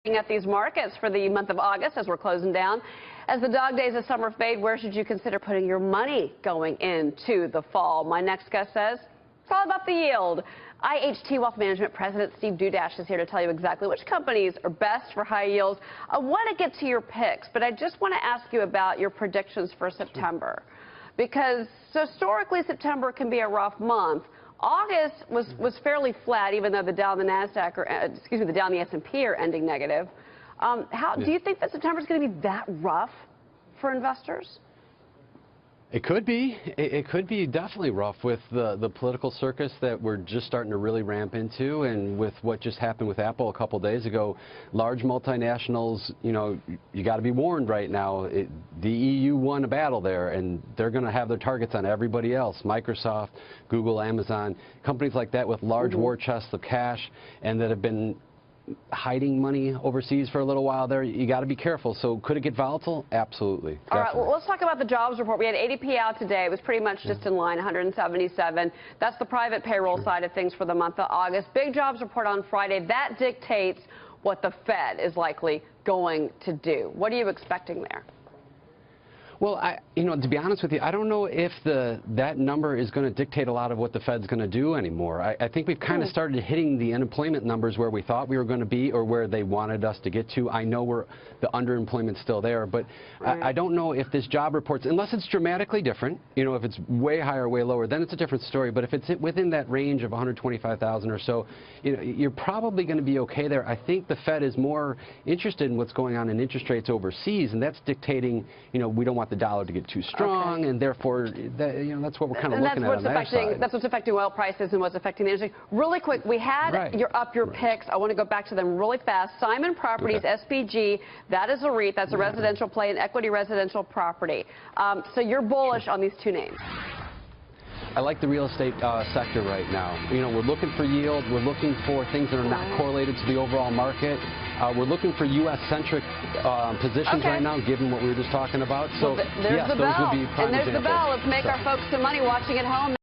At these markets for the month of August as we're closing down. As the dog days of summer fade, where should you consider putting your money going into the fall? My next guest says it's all about the yield. IHT Wealth Management President Steve Dudash is here to tell you exactly which companies are best for high yields. I want to get to your picks, but I just want to ask you about your predictions for September. Because historically, September can be a rough month. August was fairly flat, even though the Dow and the Nasdaq, the Dow and the S&P are ending negative. Do you think that September is going to be that rough for investors? It could be. It could be definitely rough with the political circus that we're just starting to really ramp into, and with what just happened with Apple a couple days ago. Large multinationals, you got to be warned right now. The EU won a battle there, and they're going to have their targets on everybody else. Microsoft, Google, Amazon, companies like that with large war chests of cash and that have been hiding money overseas for a little while there. You got to be careful. So could it get volatile? Absolutely. All right, well, let's talk about the jobs report. We had ADP out today. It was pretty much just in line, 177. That's the private payroll side of things for the month of August. Big jobs report on Friday. That dictates what the Fed is likely going to do. What are you expecting there? Well, to be honest with you, I don't know if that number is going to dictate a lot of what the Fed's going to do anymore. I think we've kind of started hitting the unemployment numbers where we thought we were going to be, or where they wanted us to get to. I know the underemployment's still there, but I don't know if this job report's, unless it's dramatically different, if it's way higher, way lower, then it's a different story. But if it's within that range of 125,000 or so, you're probably going to be okay there. I think the Fed is more interested in what's going on in interest rates overseas, and that's dictating, we don't want the dollar to get too strong, and therefore, that's what we're kind of looking at on that side. That's what's affecting oil prices and what's affecting the industry. Really quick, we had your picks. I want to go back to them really fast. Simon Properties, SPG, that is a REIT. That's a residential play, an equity residential property. So you're bullish on these two names. I like the real estate sector right now. We're looking for yield. We're looking for things that are not correlated to the overall market. We're looking for U.S.-centric positions right now, given what we were just talking about. So, well, there's yes, the those bell. would be prime And there's examples. the bell. Let's make our folks some money watching at home.